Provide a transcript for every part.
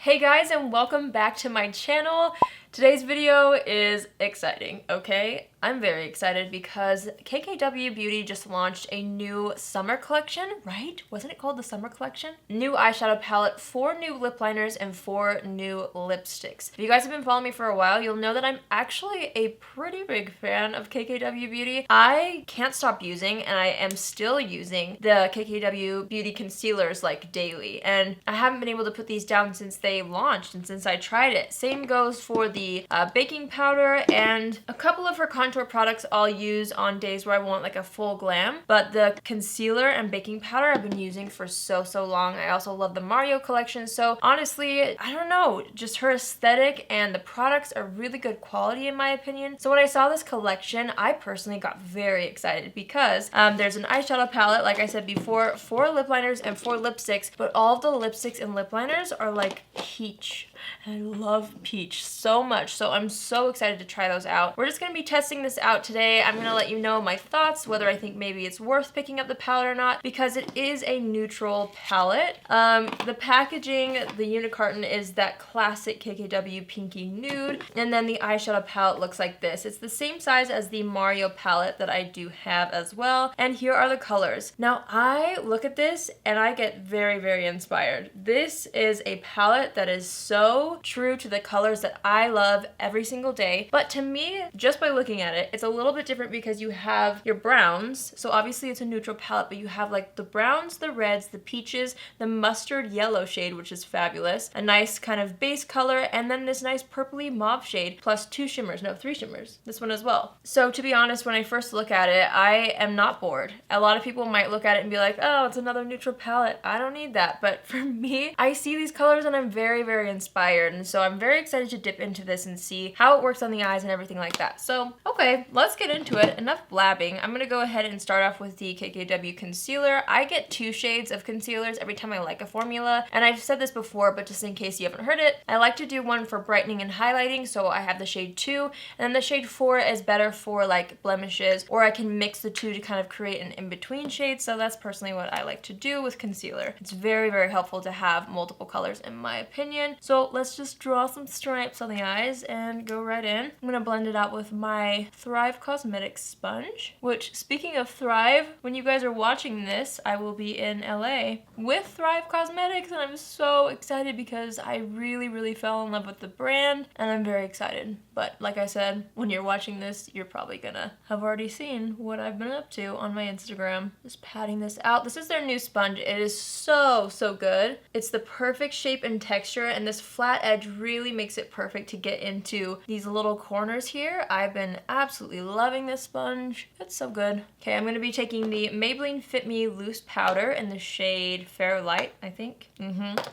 Hey guys, and welcome back to my channel. Today's video is exciting, okay? I'm very excited because KKW Beauty just launched a new summer collection, right? Wasn't it called the summer collection? New eyeshadow palette, 4 new lip liners, and 4 new lipsticks. If you guys have been following me for a while, you'll know that I'm actually a pretty big fan of KKW Beauty. I can't stop using, and I am still using the KKW Beauty Concealers like daily, and I haven't been able to put these down since they launched and since I tried it. Same goes for the baking powder, and a couple of her contour products I'll use on days where I want like a full glam, but the concealer and baking powder I've been using for so long. I also love the Mario collection, so honestly, I don't know, just her aesthetic and the products are really good quality in my opinion. So when I saw this collection, I personally got very excited because there's an eyeshadow palette, like I said before, 4 lip liners and 4 lipsticks, but all of the lipsticks and lip liners are like peach, and I love peach so much, so I'm so excited to try those out. We're just going to be testing this out today. I'm going to let you know my thoughts, whether I think maybe it's worth picking up the palette or not, because it is a neutral palette. The packaging, the unicarton, is that classic KKW pinky nude, and then the eyeshadow palette looks like this. It's the same size as the Mario palette that I do have as well, and here are the colors. Now I look at this and I get very inspired. This is a palette that is so true to the colors that I love every single day, but to me, just by looking at it, it's a little bit different because you have your browns, so obviously it's a neutral palette, but you have like the browns, the reds, the peaches, the mustard yellow shade, which is fabulous, a nice kind of base color, and then this nice purpley mauve shade, plus 2 shimmers, no, 3 shimmers, this one as well. So to be honest, when I first look at it, I am not bored. A lot of people might look at it and be like, oh, it's another neutral palette, I don't need that, but for me, I see these colors and I'm very inspired, and so I'm very excited to dip into this and see how it works on the eyes and everything like that. So, okay, let's get into it. Enough blabbing. I'm gonna go ahead and start off with the KKW concealer. I get 2 shades of concealers every time I like a formula, and I've said this before, but just in case you haven't heard it, I like to do one for brightening and highlighting, so I have the shade 2, and then the shade 4 is better for like blemishes, or I can mix the 2 to kind of create an in-between shade, so that's personally what I like to do with concealer. It's very helpful to have multiple colors in my opinion. So let's just draw some stripes on the eyes and go right in. I'm gonna blend it out with my Thrive Cosmetics sponge, which, speaking of Thrive, when you guys are watching this, I will be in LA with Thrive Cosmetics, and I'm so excited because I really fell in love with the brand, and I'm very excited. But like I said, when you're watching this, you're probably gonna have already seen what I've been up to on my Instagram. Just patting this out. This is their new sponge. It is so good. It's the perfect shape and texture, and this flat edge really makes it perfect to get into these little corners here. I've been absolutely loving this sponge. It's so good. Okay, I'm going to be taking the Maybelline Fit Me Loose Powder in the shade Fair Light, I think.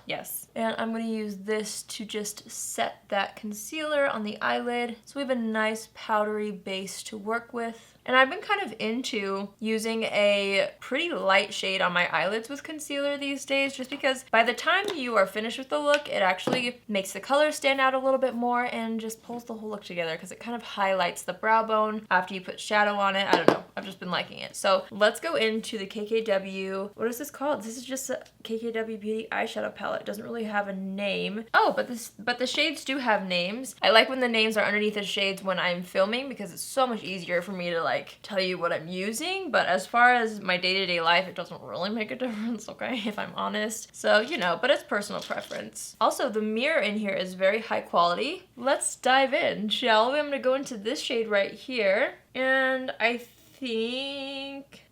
Yes. And I'm going to use this to just set that concealer on the eyelid, so we have a nice powdery base to work with. And I've been kind of into using a pretty light shade on my eyelids with concealer these days, just because by the time you are finished with the look, it actually makes the color stand out a little bit more and just pulls the whole look together, because it kind of highlights the brow bone after you put shadow on it. I don't know, I've just been liking it. So let's go into the KKW, what is this called? This is just a KKW Beauty eyeshadow palette. It doesn't really have a name. Oh, but the shades do have names. I like when the names are underneath the shades when I'm filming, because it's so much easier for me to like tell you what I'm using, but as far as my day-to-day life, it doesn't really make a difference, okay, if I'm honest. So, you know, but it's personal preference. Also, the mirror in here is very high quality. Let's dive in, shall we? I'm gonna go into this shade right here, and I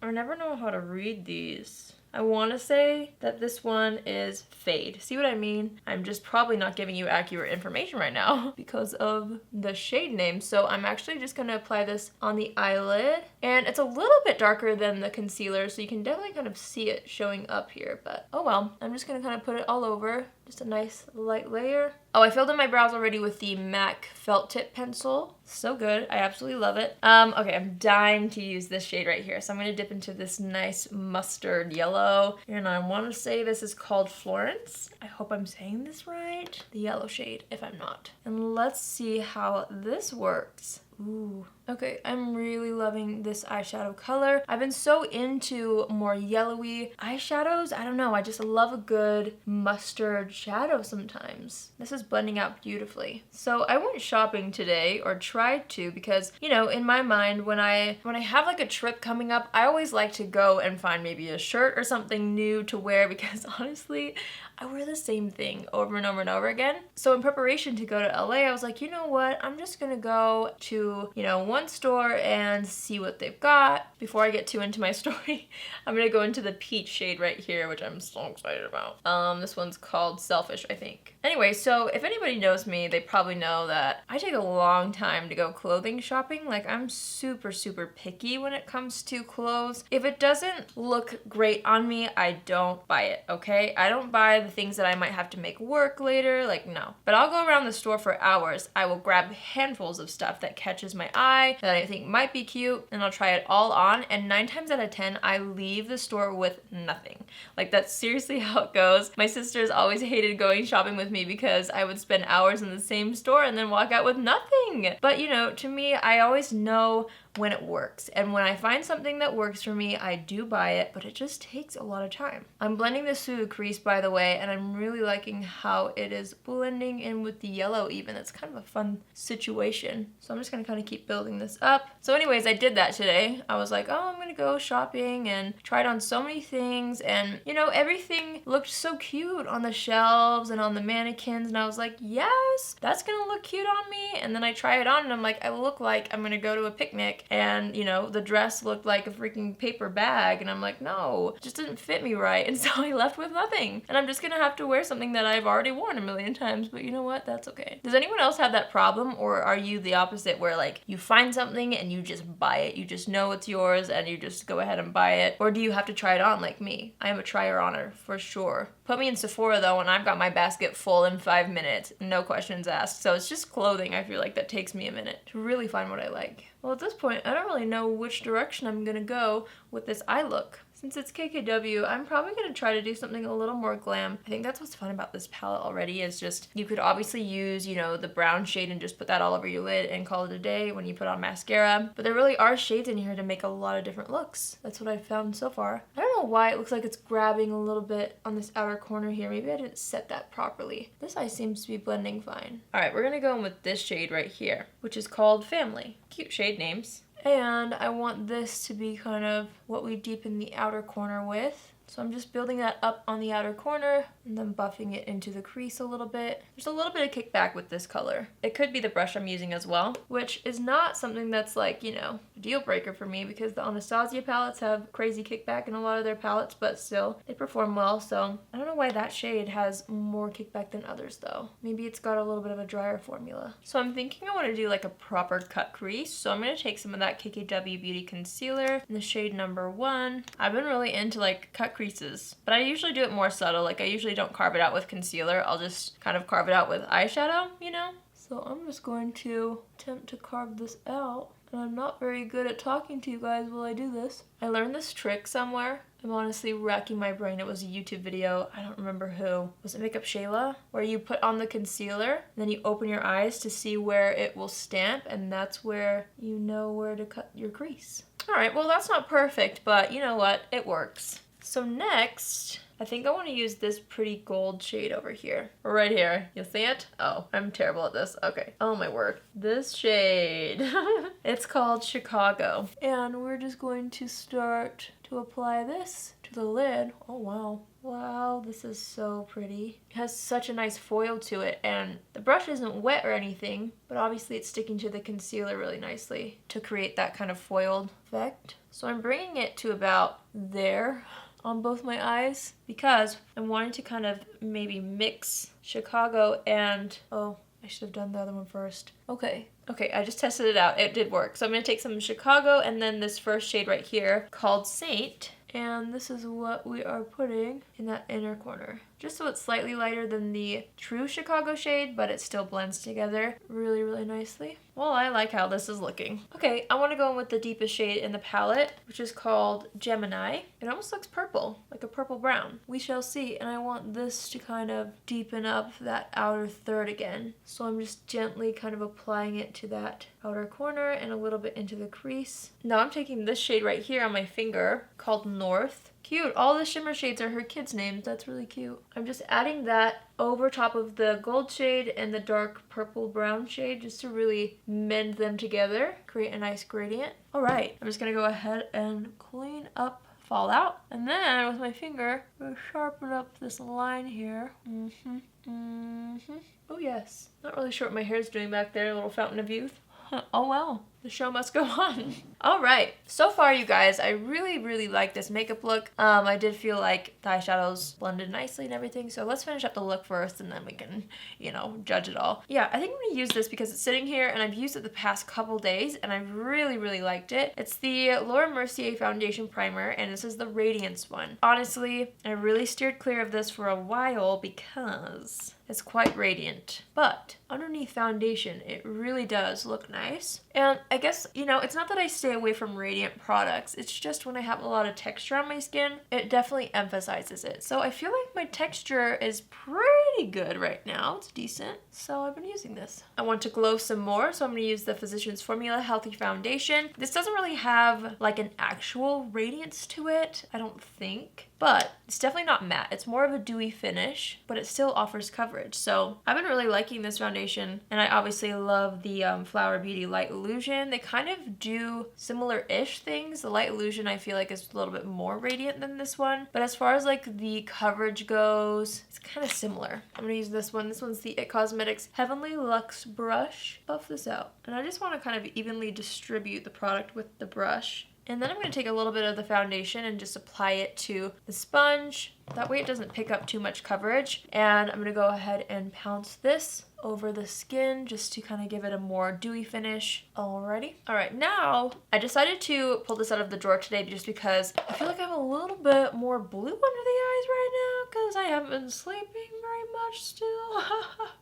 never know how to read these. I want to say that this one is Fade. See what I mean? I'm just probably not giving you accurate information right now because of the shade name. So I'm actually just going to apply this on the eyelid. And it's a little bit darker than the concealer, so you can definitely kind of see it showing up here. But oh well, I'm just going to kind of put it all over. Just a nice light layer. Oh, I filled in my brows already with the MAC Felt Tip Pencil. So good. I absolutely love it. Okay, I'm dying to use this shade right here. So I'm going to dip into this nice mustard yellow. And I want to say this is called Florence. I hope I'm saying this right. The yellow shade, if I'm not. And let's see how this works. Ooh. Okay, I'm really loving this eyeshadow color. I've been so into more yellowy eyeshadows. I don't know, I just love a good mustard shadow sometimes. This is blending out beautifully. So I went shopping today, or tried to, because, you know, in my mind, when I have like a trip coming up, I always like to go and find maybe a shirt or something new to wear, because honestly, I wear the same thing over and over and over again. So in preparation to go to LA, I was like, you know what? I'm just gonna go to, you know, one store and see what they've got. Before I get too into my story, I'm gonna go into the peach shade right here, which I'm so excited about. This one's called Selfish, I think. Anyway, so if anybody knows me, they probably know that I take a long time to go clothing shopping. Like, I'm super, super picky when it comes to clothes. If it doesn't look great on me, I don't buy it, okay? I don't buy the things that I might have to make work later, like, no. But I'll go around the store for hours. I will grab handfuls of stuff that catches my eye, that I think might be cute, and I'll try it all on, and 9 times out of 10, I leave the store with nothing. Like, that's seriously how it goes. My sisters always hated going shopping with me because I would spend hours in the same store and then walk out with nothing. But, you know, to me, I always know when it works. And when I find something that works for me, I do buy it, but it just takes a lot of time. I'm blending this through the crease, by the way, and I'm really liking how it is blending in with the yellow even. It's kind of a fun situation. So I'm just gonna kind of keep building this up. So anyways, I did that today. I was like, oh, I'm gonna go shopping and tried on so many things, and you know, everything looked so cute on the shelves and on the mannequins, and I was like, yes, that's gonna look cute on me. And then I try it on and I'm like, I look like I'm gonna go to a picnic, and you know, the dress looked like a freaking paper bag, and I'm like, no, it just didn't fit me right. And so I left with nothing, and I'm just gonna have to wear something that I've already worn a million times. But you know what, that's okay. Does anyone else have that problem, or are you the opposite, where like you find something and you just buy it, you just know it's yours and you just go ahead and buy it? Or do you have to try it on like me? I am a trier-oner for sure. Put me in Sephora though, and I've got my basket full in 5 minutes, no questions asked. So it's just clothing, I feel like, that takes me a minute to really find what I like. Well, at this point, I don't really know which direction I'm gonna go with this eye look. Since it's KKW, I'm probably gonna try to do something a little more glam. I think that's what's fun about this palette already, is just, you could obviously use, you know, the brown shade and just put that all over your lid and call it a day when you put on mascara. But there really are shades in here to make a lot of different looks. That's what I've found so far. I don't know why it looks like it's grabbing a little bit on this outer corner here. Maybe I didn't set that properly. This eye seems to be blending fine. All right, we're gonna go in with this shade right here, which is called Family. Cute shade names. And I want this to be kind of what we deepen the outer corner with. So I'm just building that up on the outer corner and then buffing it into the crease a little bit. There's a little bit of kickback with this color. It could be the brush I'm using as well, which is not something that's like, you know, a deal breaker for me, because the Anastasia palettes have crazy kickback in a lot of their palettes, but still, they perform well. So I don't know why that shade has more kickback than others though. Maybe it's got a little bit of a drier formula. So I'm thinking I want to do like a proper cut crease. So I'm going to take some of that KKW Beauty Concealer in the shade number 1. I've been really into like cut creases, but I usually do it more subtle. Like, I usually don't carve it out with concealer. I'll just kind of carve it out with eyeshadow, you know? So I'm just going to attempt to carve this out. And I'm not very good at talking to you guys while I do this. I learned this trick somewhere. I'm honestly racking my brain. It was a YouTube video. I don't remember who. Was it Makeup Shayla? Where you put on the concealer, and then you open your eyes to see where it will stamp, and that's where you know where to cut your crease. All right, well, that's not perfect, but you know what? It works. So next, I think I want to use this pretty gold shade over here. Right here. You see it? Oh, I'm terrible at this. Okay. Oh my word. This shade. It's called Chicago. And we're just going to start to apply this to the lid. Oh wow. Wow, this is so pretty. It has such a nice foil to it, and the brush isn't wet or anything, but obviously it's sticking to the concealer really nicely to create that kind of foiled effect. So I'm bringing it to about there on both my eyes, because I'm wanting to kind of maybe mix Chicago and, oh, I should have done the other one first. Okay, I just tested it out. It did work. So I'm going to take some Chicago and then this first shade right here called Saint. And this is what we are putting in that inner corner. just so it's slightly lighter than the true Chicago shade, but it still blends together really, really nicely. Well, I like how this is looking. Okay, I want to go in with the deepest shade in the palette, which is called Gemini. It almost looks purple, like a purple brown. We shall see, and I want this to kind of deepen up that outer third again. So I'm just gently kind of applying it to that outer corner and a little bit into the crease. Now I'm taking this shade right here on my finger called North. Cute. All the shimmer shades are her kids' names. That's really cute. I'm just adding that over top of the gold shade and the dark purple brown shade just to really mend them together, create a nice gradient. All right, I'm just gonna go ahead and clean up fallout, and then with my finger, I'm gonna sharpen up this line here. Oh yes. Not really sure what my hair is doing back there, a little fountain of youth. Oh well, the show must go on. All right, so far you guys, I really like this makeup look. I did feel like the eyeshadows blended nicely and everything, so let's finish up the look first and then we can, you know, judge it all. Yeah, I think I'm gonna use this because it's sitting here and I've used it the past couple days and I've really liked it. It's the Laura Mercier Foundation Primer and this is the Radiance one. Honestly, I really steered clear of this for a while because it's quite radiant, but underneath foundation, it really does look nice. And I guess, you know, it's not that I stay away from radiant products, it's just when I have a lot of texture on my skin, it definitely emphasizes it. So I feel like my texture is pretty good right now. It's decent. So I've been using this. I want to glow some more, so I'm going to use the Physicians Formula Healthy Foundation. This doesn't really have like an actual radiance to it, I don't think. But it's definitely not matte. It's more of a dewy finish, but it still offers coverage. So I've been really liking this foundation, and I obviously love the Flower Beauty Light Illusion. They kind of do similar-ish things. The Light Illusion I feel like is a little bit more radiant than this one, but as far as like the coverage goes, it's kind of similar. I'm gonna use this one. This one's the It Cosmetics Heavenly Luxe brush. Buff this out, and I just want to kind of evenly distribute the product with the brush. And then I'm going to take a little bit of the foundation and just apply it to the sponge. That way it doesn't pick up too much coverage. And I'm going to go ahead and pounce this over the skin just to kind of give it a more dewy finish. Alrighty. Alright, now I decided to pull this out of the drawer today just because I feel like I have a little bit more blue under the eyes right now because I haven't been sleeping very much still.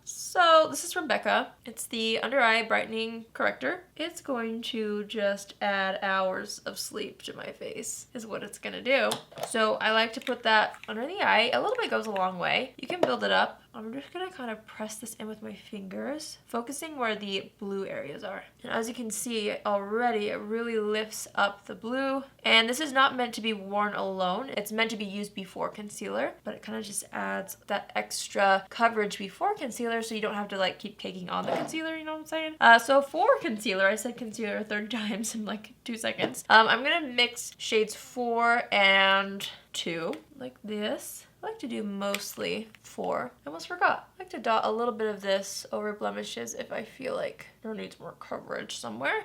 So this is from Becca. It's the Under Eye Brightening Corrector. It's going to just add hours of sleep to my face is what it's going to do. So I like to put that under the eye. A little bit goes a long way. You can build it up. I'm just going to kind of press this in with my fingers, focusing where the blue areas are. And as you can see already, it really lifts up the blue. And this is not meant to be worn alone. It's meant to be used before concealer, but it kind of just adds that extra coverage before concealer so you don't have to like keep taking on the concealer, you know what I'm saying? So for concealer, I said concealer 30 times in like 2 seconds. I'm going to mix shades 4 and 2 like this. I like to do mostly 4. I almost forgot. I like to dot a little bit of this over blemishes if I feel like there needs more coverage somewhere.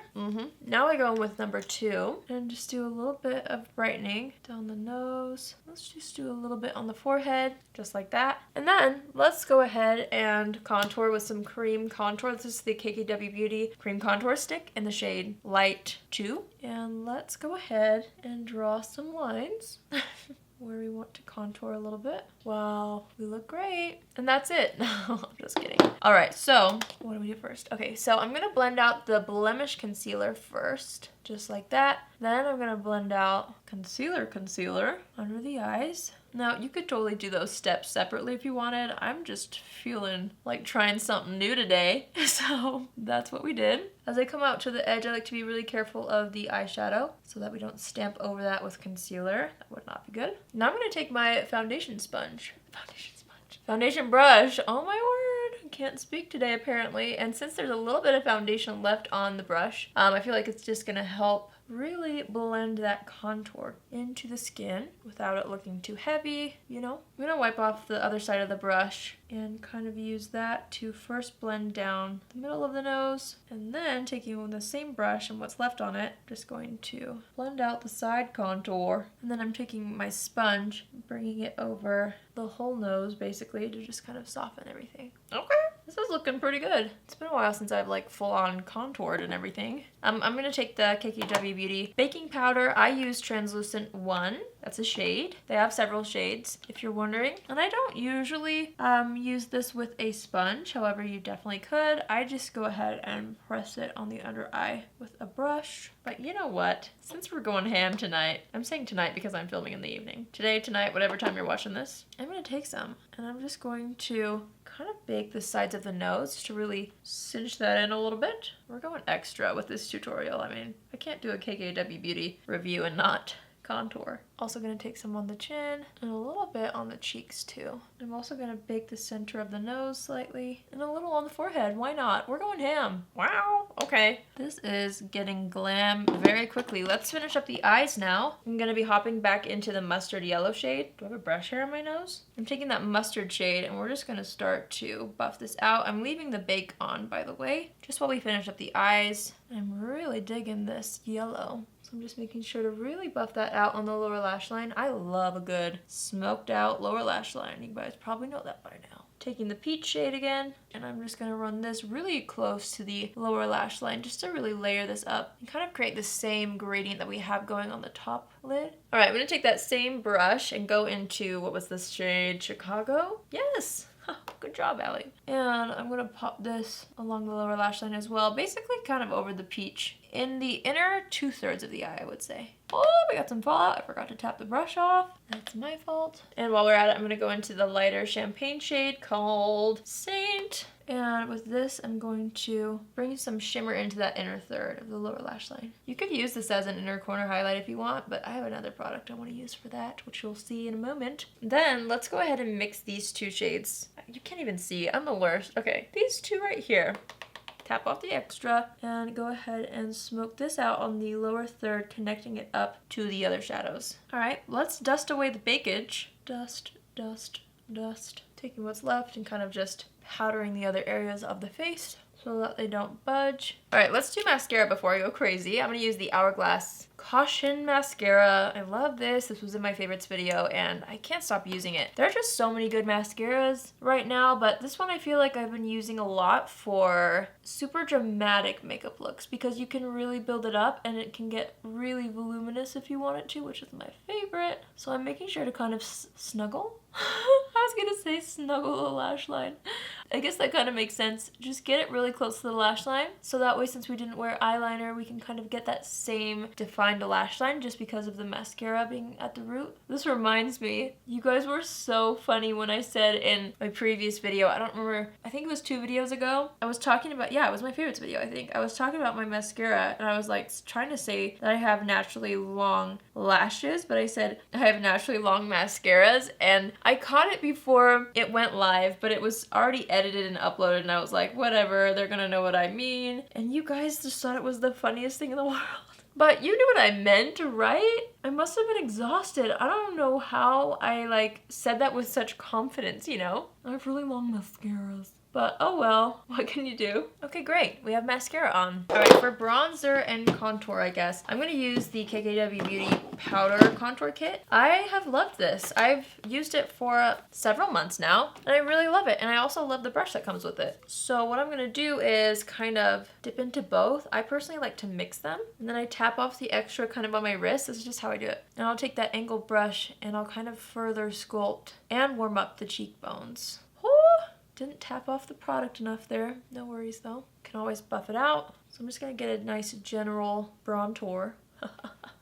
Now I go in with number 2 and just do a little bit of brightening down the nose. Let's just do a little bit on the forehead, just like that. And then let's go ahead and contour with some cream contour. This is the KKW Beauty Cream Contour Stick in the shade Light 2. And let's go ahead and draw some lines. Where we want to contour a little bit. Wow, we look great. And that's it. No, I'm just kidding. All right, so what do we do first? Okay, so I'm gonna blend out the blemish concealer first, just like that. Then I'm gonna blend out concealer under the eyes. Now, you could totally do those steps separately if you wanted. I'm just feeling like trying something new today. So that's what we did. As I come out to the edge, I like to be really careful of the eyeshadow so that we don't stamp over that with concealer. That would not be good. Now I'm going to take my foundation sponge. Foundation brush. Oh my word. I can't speak today apparently. And since there's a little bit of foundation left on the brush, I feel like it's just going to help really blend that contour into the skin without it looking too heavy, you know. I'm gonna wipe off the other side of the brush and kind of use that to first blend down the middle of the nose, and then taking the same brush and what's left on it, just going to blend out the side contour. And then I'm taking my sponge, bringing it over the whole nose basically to just kind of soften everything. Okay. this is looking pretty good. It's been a while since I've like full on contoured and everything. I'm gonna take the KKW Beauty baking powder. I use translucent 1. That's a shade. They have several shades if you're wondering. And I don't usually use this with a sponge. However, you definitely could. I just go ahead and press it on the under eye with a brush. But you know what? Since we're going ham tonight, I'm saying tonight because I'm filming in the evening. Today, tonight, whatever time you're watching this, I'm gonna take some and I'm just going to kind of bake the sides of the nose to really cinch that in a little bit. We're going extra with this tutorial. I mean, I can't do a KKW Beauty review and not contour. Also gonna take some on the chin and a little bit on the cheeks too. I'm also gonna bake the center of the nose slightly and a little on the forehead. Why not? We're going ham. Wow. Okay. This is getting glam very quickly. Let's finish up the eyes now. I'm gonna be hopping back into the mustard yellow shade. Do I have a brush hair on my nose? I'm taking that mustard shade and we're just gonna start to buff this out. I'm leaving the bake on, by the way, just while we finish up the eyes. I'm really digging this yellow. So I'm just making sure to really buff that out on the lower lash line. I love a good smoked out lower lash line. You guys probably know that by now. Taking the peach shade again, and I'm just gonna run this really close to the lower lash line just to really layer this up and kind of create the same gradient that we have going on the top lid. All right, I'm gonna take that same brush and go into, what was this shade, Chicago? Yes. Good job, Allie. And I'm gonna pop this along the lower lash line as well, basically kind of over the peach in the inner 2/3 of the eye, I would say. Oh, we got some fallout. I forgot to tap the brush off. That's my fault. And while we're at it, I'm gonna go into the lighter champagne shade called Saint. And with this, I'm going to bring some shimmer into that inner third of the lower lash line. You could use this as an inner corner highlight if you want, but I have another product I want to use for that, which you'll see in a moment. Then let's go ahead and mix these two shades. You can't even see, I'm the worst. Okay, these two right here. Tap off the extra and go ahead and smoke this out on the lower third, connecting it up to the other shadows. All right, let's dust away the bakage. Dust, dust, dust. Taking what's left and kind of just powdering the other areas of the face so that they don't budge. All right, let's do mascara before I go crazy. I'm gonna use the Hourglass Caution Mascara. I love this. This was in my favorites video and I can't stop using it. There are just so many good mascaras right now, but this one I feel like I've been using a lot for super dramatic makeup looks because you can really build it up and it can get really voluminous if you want it to, which is my favorite. So I'm making sure to kind of snuggle. I was gonna say snuggle the lash line. I guess that kind of makes sense. Just get it really close to the lash line. So that way, since we didn't wear eyeliner, we can kind of get that same defined lash line just because of the mascara being at the root. This reminds me, you guys were so funny when I said in my previous video, I don't remember, I think it was 2 videos ago, I was talking about, yeah, it was my favorites video, I think. I was talking about my mascara and I was like trying to say that I have naturally long lashes, but I said I have naturally long mascaras, and I caught it before it went live, but it was already edited and uploaded and I was like, whatever, they're gonna know what I mean. And you guys just thought it was the funniest thing in the world. But you knew what I meant, right? I must have been exhausted. I don't know how I like said that with such confidence, you know? I have really long mascaras. But oh well, what can you do? Okay, great. We have mascara on. All right, for bronzer and contour, I guess, I'm gonna use the KKW Beauty Powder Contour Kit. I have loved this. I've used it for several months now, and I really love it. And I also love the brush that comes with it. So what I'm gonna do is kind of dip into both. I personally like to mix them, and then I tap off the extra kind of on my wrist. This is just how I do it. And I'll take that angled brush, and I'll kind of further sculpt and warm up the cheekbones. Didn't tap off the product enough there. No worries though. Can always buff it out. So I'm just gonna get a nice general bronzer.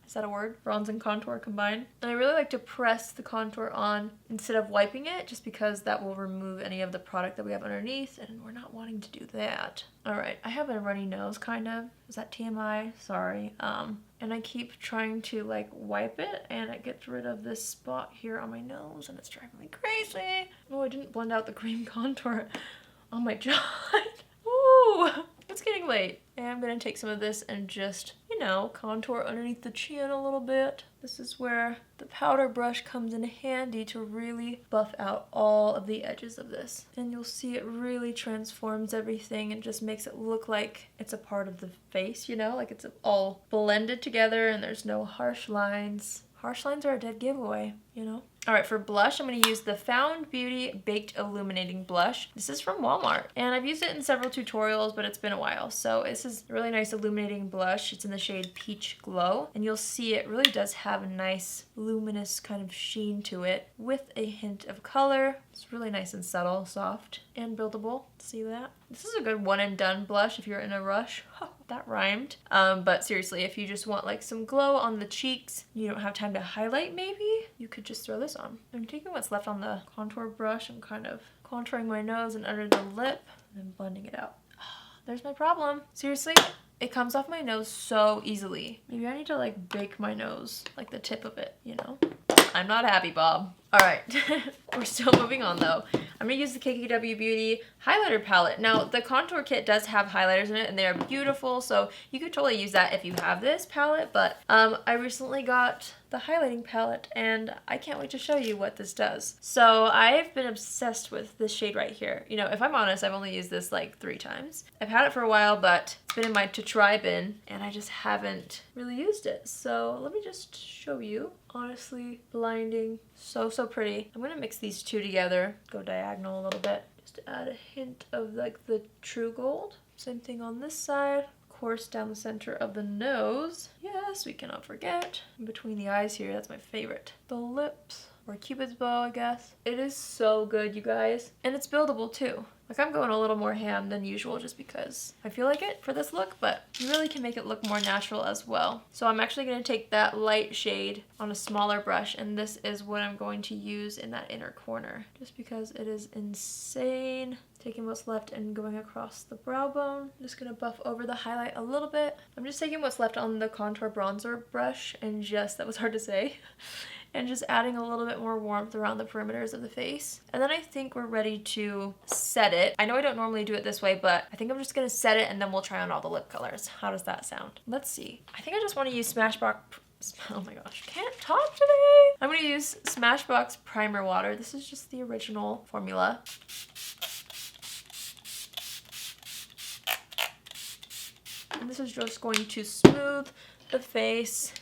Is that a word? Bronze and contour combined. And I really like to press the contour on instead of wiping it, just because that will remove any of the product that we have underneath, and we're not wanting to do that. All right, I have a runny nose kind of. Is that TMI? Sorry. And I keep trying to like wipe it and it gets rid of this spot here on my nose and it's driving me crazy. Oh, I didn't blend out the cream contour on my jaw. Ooh, it's getting late. And I'm gonna take some of this and just, you know, contour underneath the chin a little bit. This is where the powder brush comes in handy to really buff out all of the edges of this. And you'll see it really transforms everything and just makes it look like it's a part of the face, you know, like it's all blended together and there's no harsh lines. Harsh lines are a dead giveaway. you know? All right, for blush, I'm going to use the Found Beauty Baked Illuminating Blush. This is from Walmart, and I've used it in several tutorials, but it's been a while. So this is a really nice illuminating blush. It's in the shade Peach Glow, and you'll see it really does have a nice luminous kind of sheen to it with a hint of color. It's really nice and subtle, soft, and buildable. See that? This is a good one and done blush if you're in a rush. That rhymed. But seriously, if you just want like some glow on the cheeks, you don't have time to highlight maybe, you could just throw this on. I'm taking what's left on the contour brush and kind of contouring my nose and under the lip and then blending it out. There's my problem. Seriously, it comes off my nose so easily. Maybe I need to like bake my nose, like the tip of it, you know? I'm not happy, Bob. All right, we're still moving on though. I'm gonna use the KKW Beauty highlighter palette. Now, the contour kit does have highlighters in it and they're beautiful, so you could totally use that if you have this palette, but I recently got the highlighting palette and I can't wait to show you what this does. So I've been obsessed with this shade right here. You know, if I'm honest, I've only used this like 3 times. I've had it for a while, but it's been in my to try bin and I just haven't really used it. So let me just show you. Honestly, blinding, so pretty. I'm gonna mix these two together, go diagonal a little bit, just to add a hint of like the true gold. Same thing on this side. Of course, down the center of the nose. Yes, we cannot forget. In between the eyes here, that's my favorite. The lips, or Cupid's bow, I guess. It is so good, you guys. And it's buildable too. Like I'm going a little more ham than usual just because I feel like it for this look, but you really can make it look more natural as well. So I'm actually going to take that light shade on a smaller brush, and this is what I'm going to use in that inner corner just because it is insane. Taking what's left and going across the brow bone. I'm just going to buff over the highlight a little bit. I'm just taking what's left on the contour bronzer brush and just, that was hard to say, and just adding a little bit more warmth around the perimeters of the face. And then I think we're ready to set it. I know I don't normally do it this way, but I think I'm just gonna set it and then we'll try on all the lip colors. How does that sound? Let's see. I think I just wanna use Smashbox, oh my gosh, can't talk today. I'm gonna use Smashbox Primer Water. This is just the original formula. And this is just going to smooth the face.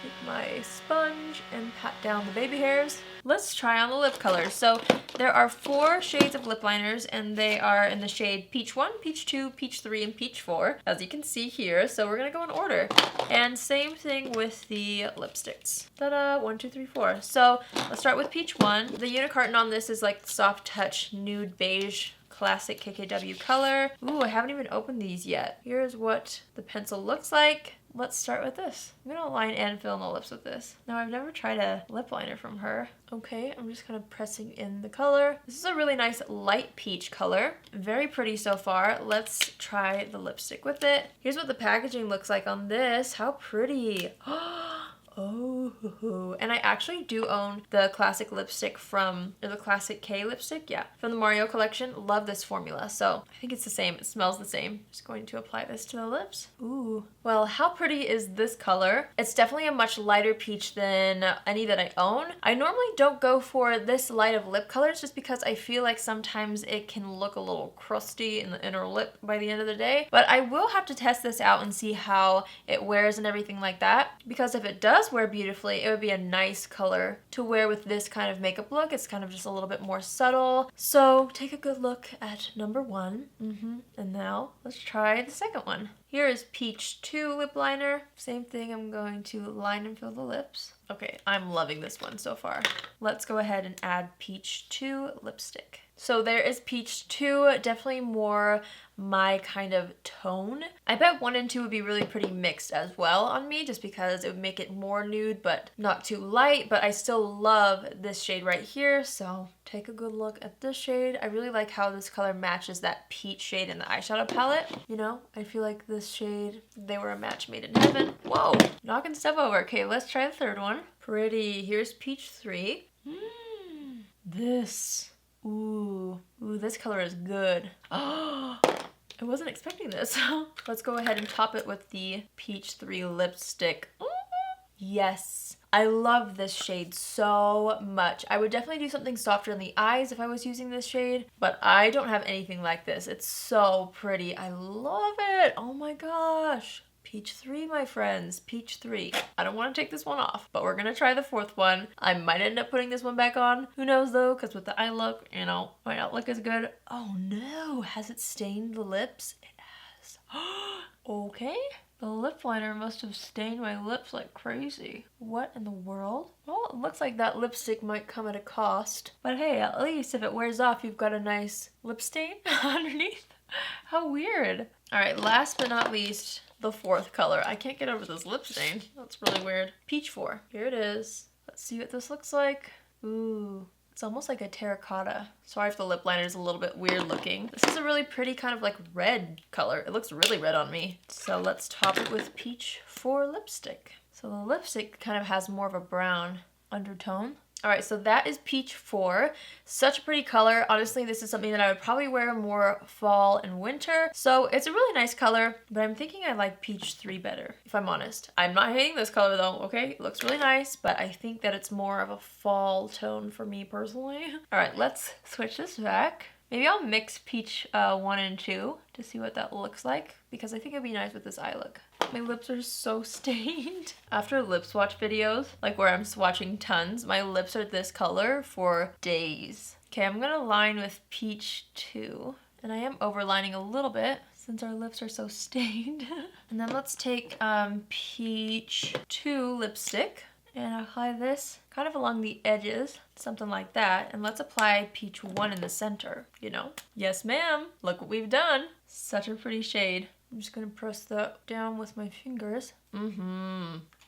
Take my sponge and pat down the baby hairs. Let's try on the lip colors. So there are 4 shades of lip liners and they are in the shade Peach 1, Peach 2, Peach 3, and Peach 4, as you can see here. So we're gonna go in order. And same thing with the lipsticks. Ta-da, 1, 2, 3, 4. So let's start with Peach 1. The unicarton on this is like soft touch nude beige classic KKW color. Ooh, I haven't even opened these yet. Here's what the pencil looks like. Let's start with this. I'm gonna line and fill in the lips with this. Now, I've never tried a lip liner from her. Okay, I'm just kind of pressing in the color. This is a really nice light peach color. Very pretty so far. Let's try the lipstick with it. Here's what the packaging looks like on this. How pretty. Oh, and I actually do own the classic lipstick from, or the classic K lipstick, yeah, from the Mario collection. Love this formula, so I think it's the same. It smells the same. Just going to apply this to the lips. Ooh, well, how pretty is this color? It's definitely a much lighter peach than any that I own. I normally don't go for this light of lip colors just because I feel like sometimes it can look a little crusty in the inner lip by the end of the day, but I will have to test this out and see how it wears and everything like that, because if it does wear beautifully, it would be a nice color to wear with this kind of makeup look. It's kind of just a little bit more subtle. So take a good look at number 1. And now let's try the second one. Here is Peach 2 lip liner. Same thing, I'm going to line and fill the lips. Okay, I'm loving this one so far. Let's go ahead and add Peach 2 lipstick. So there is Peach 2, definitely more my kind of tone. I bet 1 and 2 would be really pretty mixed as well on me just because it would make it more nude but not too light, but I still love this shade right here, so take a good look at this shade. I really like how this color matches that peach shade in the eyeshadow palette. You know, I feel like this shade, they were a match made in heaven. Whoa, knocking stuff over. Okay, let's try the third one. Pretty, here's Peach 3. This. Ooh, this color is good. Oh, I wasn't expecting this. Let's go ahead and top it with the Peach 3 lipstick. Yes, I love this shade so much. I would definitely do something softer in the eyes if I was using this shade, but I don't have anything like this. It's so pretty. I love it. Oh my gosh. Peach 3, my friends. Peach 3. I don't want to take this one off, but we're going to try the fourth one. I might end up putting this one back on. Who knows though, because with the eye look, you know, might not look as good. Oh no, has it stained the lips? It has. Okay. The lip liner must have stained my lips like crazy. What in the world? Well, it looks like that lipstick might come at a cost. But hey, at least if it wears off, you've got a nice lip stain underneath. How weird. All right, last but not least, the fourth color. I can't get over this lip stain. That's really weird. Peach 4. Here it is. Let's see what this looks like. Ooh. It's almost like a terracotta. Sorry if the lip liner is a little bit weird looking. This is a really pretty kind of like red color. It looks really red on me. So let's top it with Peach 4 lipstick. So the lipstick kind of has more of a brown undertone. All right, so that is Peach 4. Such a pretty color. Honestly, this is something that I would probably wear more fall and winter. So it's a really nice color, but I'm thinking I like Peach 3 better, if I'm honest. I'm not hating this color though, okay? It looks really nice, but I think that it's more of a fall tone for me personally. All right, let's switch this back. Maybe I'll mix Peach 1 and 2 to see what that looks like, because I think it'd be nice with this eye look. My lips are so stained. After lip swatch videos, like where I'm swatching tons, my lips are this color for days. Okay, I'm gonna line with Peach 2. And I am overlining a little bit since our lips are so stained. And then let's take Peach 2 lipstick and apply this kind of along the edges, something like that. And let's apply Peach 1 in the center, you know? Yes, ma'am. Look what we've done. Such a pretty shade. I'm just gonna press that down with my fingers.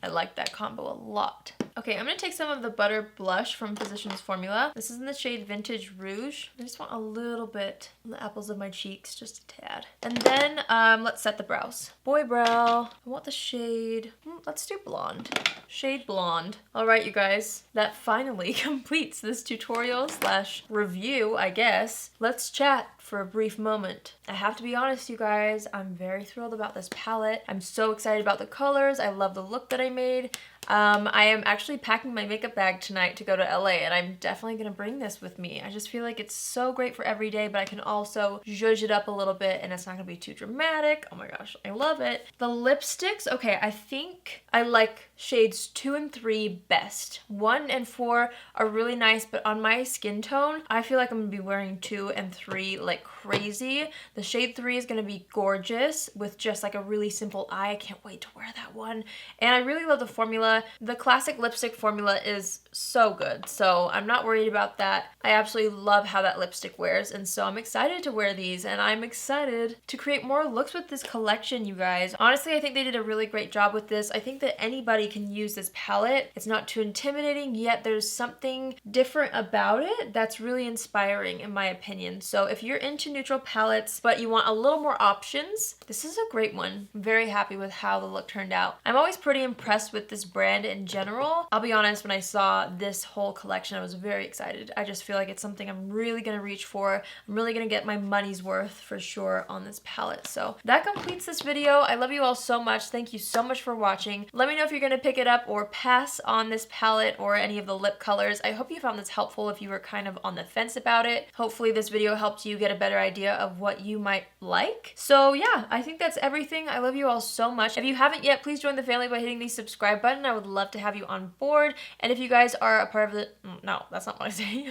I like that combo a lot. Okay, I'm gonna take some of the Butter Blush from Physicians Formula. This is in the shade Vintage Rouge. I just want a little bit on the apples of my cheeks, just a tad. And then let's set the brows. Boy brow. I want the shade, let's do blonde. Shade blonde. All right, you guys, that finally completes this tutorial slash review, I guess. Let's chat for a brief moment. I have to be honest, you guys, I'm very thrilled about this palette. I'm so excited about the colors. I love the look that I made. I am actually packing my makeup bag tonight to go to LA, and I'm definitely gonna bring this with me. I just feel like it's so great for every day, but I can also zhuzh it up a little bit and it's not gonna be too dramatic. Oh my gosh, I love it. The lipsticks, okay, I think I like shades 2 and 3 best. 1 and 4 are really nice, but on my skin tone, I feel like I'm gonna be wearing 2 and 3 like crazy. The shade 3 is gonna be gorgeous with just like a really simple eye. I can't wait to wear that one. And I really love the formula. The classic lipstick formula is so good, so I'm not worried about that. I absolutely love how that lipstick wears, and so I'm excited to wear these, and I'm excited to create more looks with this collection, you guys. Honestly, I think they did a really great job with this. I think that anybody can use this palette. It's not too intimidating, yet there's something different about it that's really inspiring in my opinion. So if you're into neutral palettes, but you want a little more options, this is a great one. I'm very happy with how the look turned out. I'm always pretty impressed with this brand in general. I'll be honest, when I saw this whole collection, I was very excited. I just feel like it's something I'm really gonna reach for. I'm really gonna get my money's worth for sure on this palette. So that completes this video. I love you all so much. Thank you so much for watching. Let me know if you're gonna pick it up or pass on this palette or any of the lip colors. I hope you found this helpful if you were kind of on the fence about it. Hopefully this video helped you get a better idea of what you might like. So yeah, I think that's everything. I love you all so much. If you haven't yet, please join the family by hitting the subscribe button. I would love to have you on board. And if you guys are a part of the, no, that's not what I say.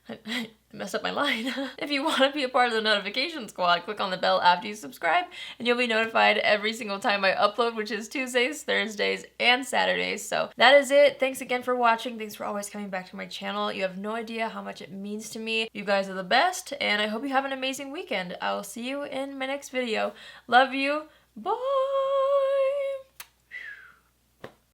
I messed up my line. If you want to be a part of the notification squad, click on the bell after you subscribe and you'll be notified every single time I upload, which is Tuesdays, Thursdays, and Saturdays. So that is it. Thanks again for watching. Thanks for always coming back to my channel. You have no idea how much it means to me. You guys are the best, and I hope you have an amazing weekend. I will see you in my next video. Love you. Bye!